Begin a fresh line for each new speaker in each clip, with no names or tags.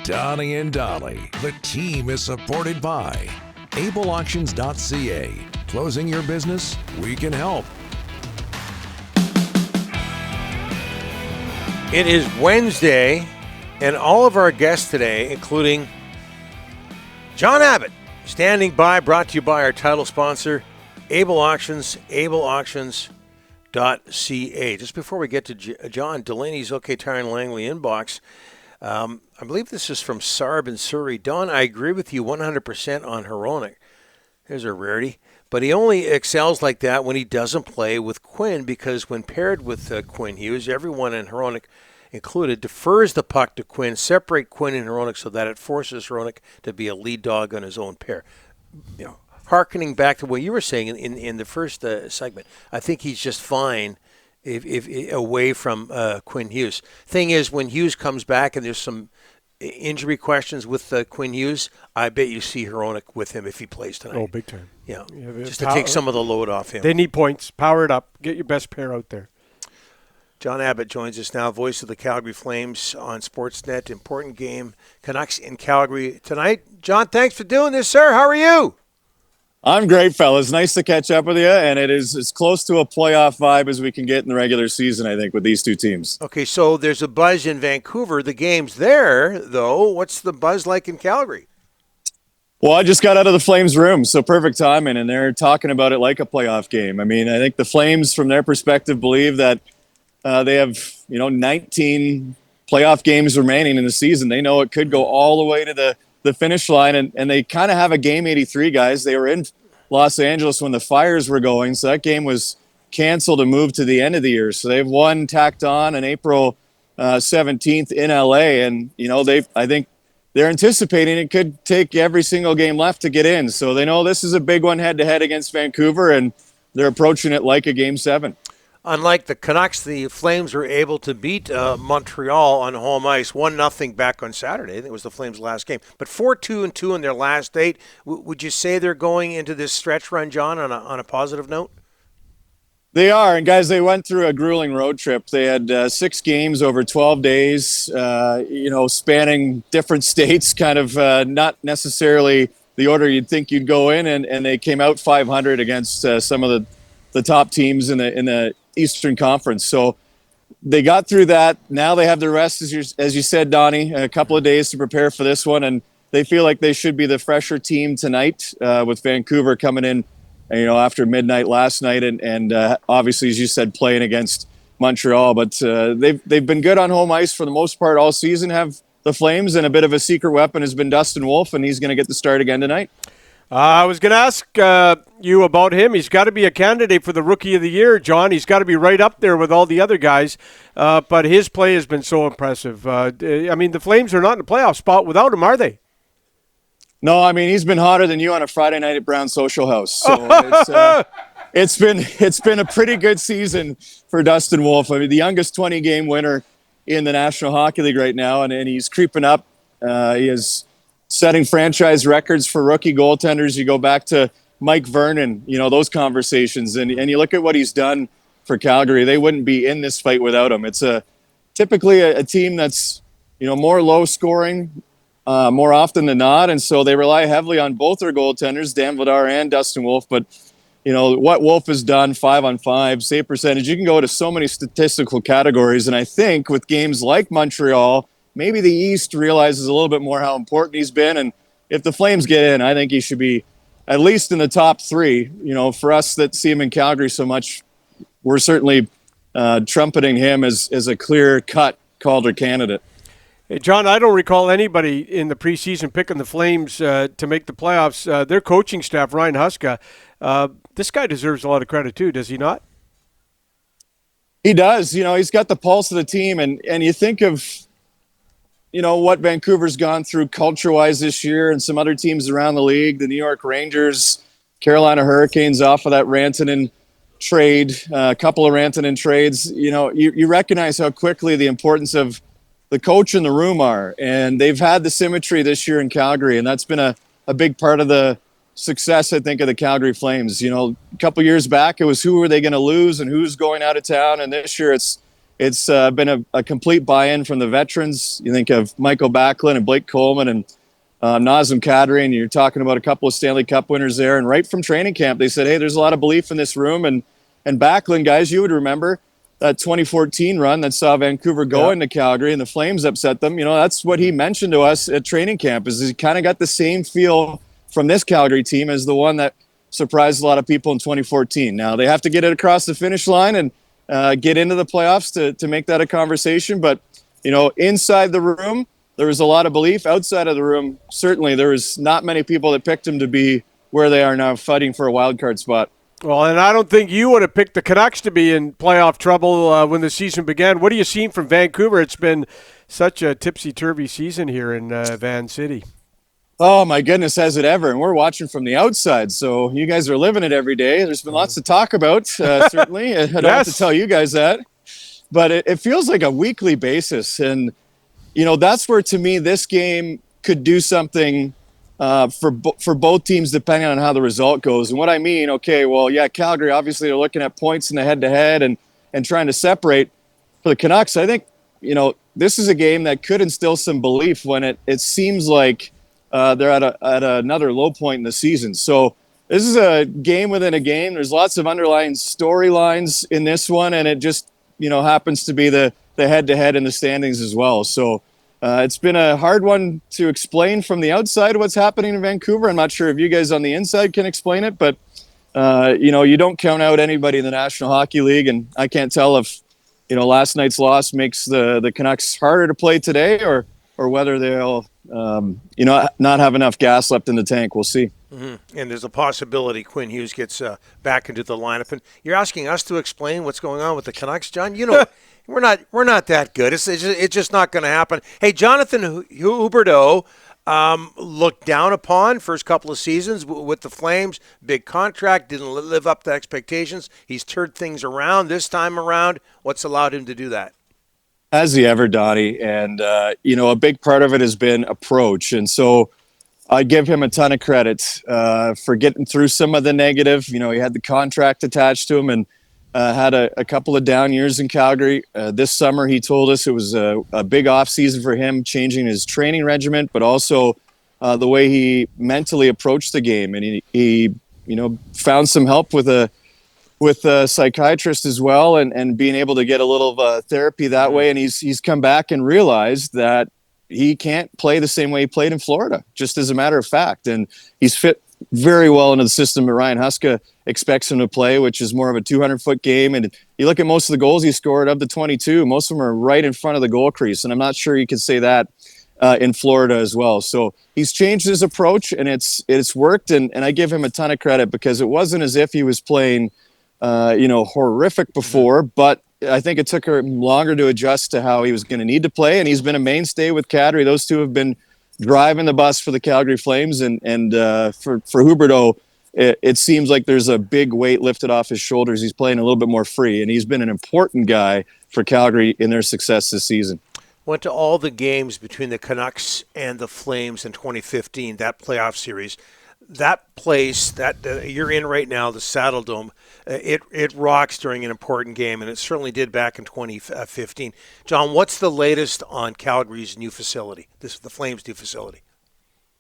Donnie and Dolly. The team is supported by ableauctions.ca. Closing your business? We can help.
It is Wednesday, and all of our guests today, including Jon Abbott, standing by, brought to you by our title sponsor, Able Auctions, ableauctions.ca. Just before we get to John, Delaney's OK Tire and Langley inbox, I believe this is from Sarb in Surrey. Don, I agree with you 100% on Hronek. There's a rarity. But he only excels like that when he doesn't play with Quinn, because when paired with Quinn Hughes, everyone in Hronek included defers the puck to Quinn, separate Quinn and Hronek so that it forces Hronek to be a lead dog on his own pair. You know, hearkening back to what you were saying in the first segment, I think he's just fine if away from Quinn Hughes. Thing is, when Hughes comes back and there's some injury questions with Quinn Hughes, I bet you see Hronek with him if he plays tonight.
Oh, big time.
Yeah, just to take some of the load off him.
They need points. Power it up. Get your best pair out there.
Jon Abbott joins us now, voice of the Calgary Flames on Sportsnet. Important game, Canucks in Calgary tonight. John, thanks for doing this, sir. How are you?
I'm great, fellas. Nice to catch up with you, and it is as close to a playoff vibe as we can get in the regular season, I think, with these two teams.
Okay, so there's a buzz in Vancouver. The game's there, though. What's the buzz like in Calgary?
Well, I just got out of the Flames room, so perfect timing, and they're talking about it like a playoff game. I mean, I think the Flames, from their perspective, believe that they have, 19 playoff games remaining in the season. They know it could go all the way to the finish line, and they kind of have a game 83, guys. They were in Los Angeles when the Fires were going, so that game was canceled and moved to the end of the year. So they've one tacked on April 17th in LA, and I think they're anticipating it could take every single game left to get in. So they know this is a big one head-to-head against Vancouver, and they're approaching it like a Game 7.
Unlike the Canucks, the Flames were able to beat Montreal on home ice 1-0 back on Saturday. I think it was the Flames' last game. But 4-2-2 in their last 8. Would you say they're going into this stretch run, John, on a positive note?
They are. And, guys, they went through a grueling road trip. They had 6 games over 12 days, spanning different states, kind of not necessarily the order you'd think you'd go in. And they came out 500 against some of the top teams in the Eastern Conference. So they got through that. Now they have the rest, as you said, Donnie, a couple of days to prepare for this one, and they feel like they should be the fresher team tonight with Vancouver coming in, after midnight last night, and obviously, as you said, playing against Montreal. But they've been good on home ice for the most part all season, have the Flames, and a bit of a secret weapon has been Dustin Wolf, and he's going to get the start again tonight.
I was going to ask you about him. He's got to be a candidate for the Rookie of the Year, John. He's got to be right up there with all the other guys. But his play has been so impressive. The Flames are not in a playoff spot without him, are they?
No, he's been hotter than you on a Friday night at Brown Social House. So it's been a pretty good season for Dustin Wolf. The youngest 20-game winner in the National Hockey League right now, and he's creeping up. He is setting franchise records for rookie goaltenders. You go back to Mike Vernon, those conversations, and you look at what he's done for Calgary. They wouldn't be in this fight without him. It's typically a team that's, more low scoring more often than not, and so they rely heavily on both their goaltenders, Dan Vladar and Dustin Wolf. But, what Wolf has done, 5-on-5, save percentage, you can go to so many statistical categories, and I think with games like Montreal, maybe the East realizes a little bit more how important he's been. And if the Flames get in, I think he should be at least in the top 3. For us that see him in Calgary so much, we're certainly trumpeting him as a clear-cut Calder candidate.
Hey, John, I don't recall anybody in the preseason picking the Flames to make the playoffs. Their coaching staff, Ryan Huska, this guy deserves a lot of credit too, does he not?
He does. He's got the pulse of the team. And you think of what Vancouver's gone through culture-wise this year and some other teams around the league, the New York Rangers, Carolina Hurricanes off of that Rantanen trade, a couple of Rantanen trades. You recognize how quickly the importance of the coach and the room are. And they've had the symmetry this year in Calgary, and that's been a big part of the success, I think, of the Calgary Flames. A couple years back, it was who are they going to lose and who's going out of town. And this year it's it's been a complete buy-in from the veterans. You think of Michael Backlund and Blake Coleman and Nazem Kadri, and you're talking about a couple of Stanley Cup winners there. And right from training camp, they said, hey, there's a lot of belief in this room. And Backlund, guys, you would remember that 2014 run that saw Vancouver go into Calgary and the Flames upset them. You know, that's what he mentioned to us at training camp, is he kind of got the same feel from this Calgary team as the one that surprised a lot of people in 2014. Now, they have to get it across the finish line and get into the playoffs to make that a conversation. But, you know, inside the room, there was a lot of belief. Outside of the room, certainly there was not many people that picked him to be where they are now, fighting for a wild card spot.
Well, and I don't think you would have picked the Canucks to be in playoff trouble when the season began. What are you seeing from Vancouver? It's been such a tipsy-turvy season here in Van City.
Oh, my goodness, has it ever. And we're watching from the outside, so you guys are living it every day. There's been lots to talk about, certainly. I don't have to tell you guys that. But it feels like a weekly basis. And, you know, that's where, to me, this game could do something for both teams, depending on how the result goes. And what I mean, okay, well, yeah, Calgary, obviously they're looking at points in the head-to-head and trying to separate. For the Canucks, I think, you know, this is a game that could instill some belief when it seems like they're at another low point in the season. So this is a game within a game. There's lots of underlying storylines in this one, and it just, you know, happens to be the head-to-head in the standings as well. So it's been a hard one to explain from the outside what's happening in Vancouver. I'm not sure if you guys on the inside can explain it, but, you know, you don't count out anybody in the National Hockey League, and I can't tell if, you know, last night's loss makes the Canucks harder to play today or whether they'll, you know, not have enough gas left in the tank. We'll see.
Mm-hmm. And there's a possibility Quinn Hughes gets back into the lineup. And you're asking us to explain what's going on with the Canucks, John? You know, we're not that good. It's just not going to happen. Hey, Jonathan Huberdeau looked down upon first couple of seasons with the Flames. Big contract, didn't live up to expectations. He's turned things around this time around. What's allowed him to do that?
Has he ever, Donnie? And, you know, a big part of it has been approach. And so I give him a ton of credit for getting through some of the negative. You know, he had the contract attached to him and had a couple of down years in Calgary. This summer, he told us it was a big off season for him, changing his training regimen, but also the way he mentally approached the game. And he you know, found some help with a psychiatrist as well, and being able to get a little therapy that way. And he's come back and realized that he can't play the same way he played in Florida, just as a matter of fact. And he's fit very well into the system that Ryan Huska expects him to play, which is more of a 200-foot game. And you look at most of the goals he scored, of the 22, most of them are right in front of the goal crease. And I'm not sure you could say that in Florida as well. So he's changed his approach, and it's worked. And I give him a ton of credit, because it wasn't as if he was playing you know, horrific before, but I think it took him longer to adjust to how he was going to need to play. And he's been a mainstay with Kadri. Those two have been driving the bus for the Calgary Flames. And for Huberdeau, it seems like there's a big weight lifted off his shoulders. He's playing a little bit more free, and he's been an important guy for Calgary in their success this season.
Went to all the games between the Canucks and the Flames in 2015, that playoff series. That place that you're in right now, the Saddle Dome, it rocks during an important game, and it certainly did back in 2015. John, what's the latest on Calgary's new facility, the Flames' new facility?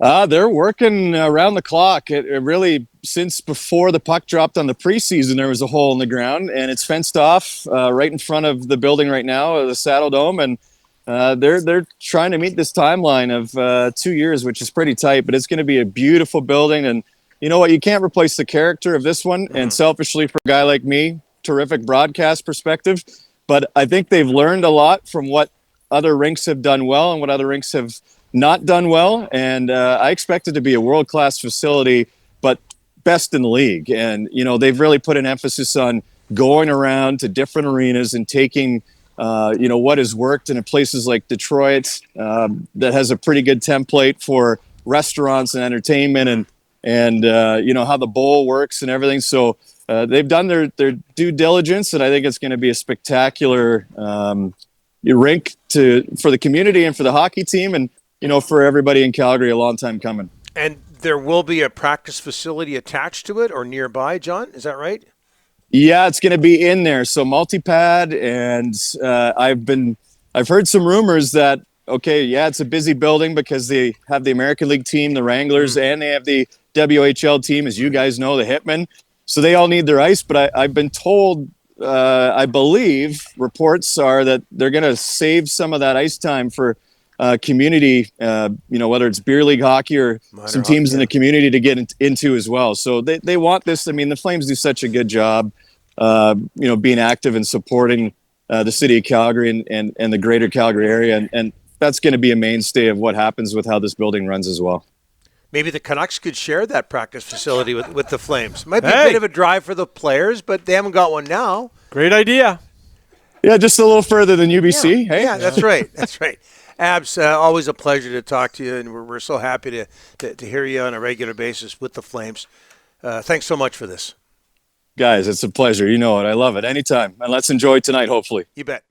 They're working around the clock. It really, since before the puck dropped on the preseason, there was a hole in the ground, and it's fenced off right in front of the building right now, the Saddle Dome, and they're trying to meet this timeline of 2 years, which is pretty tight, but it's going to be a beautiful building. And you know what? You can't replace the character of this one. And selfishly, for a guy like me, terrific broadcast perspective. But I think they've learned a lot from what other rinks have done well and what other rinks have not done well. And I expect it to be a world-class facility, but best in the league. And, you know, they've really put an emphasis on going around to different arenas and taking you know, what has worked in places like Detroit that has a pretty good template for restaurants and entertainment and you know, how the bowl works and everything. So they've done their due diligence, and I think it's going to be a spectacular rink for the community and for the hockey team, and, you know, for everybody in Calgary, a long time coming.
And there will be a practice facility attached to it or nearby, John? Is that right?
Yeah, it's going to be in there. So multi-pad, and I've heard some rumors that, okay, yeah, it's a busy building because they have the American League team, the Wranglers, and they have the WHL team, as you guys know, the Hitmen. So they all need their ice, but I've been told, I believe reports are that they're going to save some of that ice time for community, whether it's beer league hockey or some teams in the community to get into as well. So they want this. I mean, the Flames do such a good job, being active and supporting the city of Calgary and the greater Calgary area. And that's going to be a mainstay of what happens with how this building runs as well.
Maybe the Canucks could share that practice facility with the Flames. Might be a bit of a drive for the players, but they haven't got one now.
Great idea.
Yeah, just a little further than UBC.
Yeah,
hey?
yeah, that's right. That's right. Abs, always a pleasure to talk to you, and we're so happy to hear you on a regular basis with the Flames. Thanks so much for this.
Guys, it's a pleasure. You know it. I love it. Anytime. And let's enjoy tonight, hopefully.
You bet.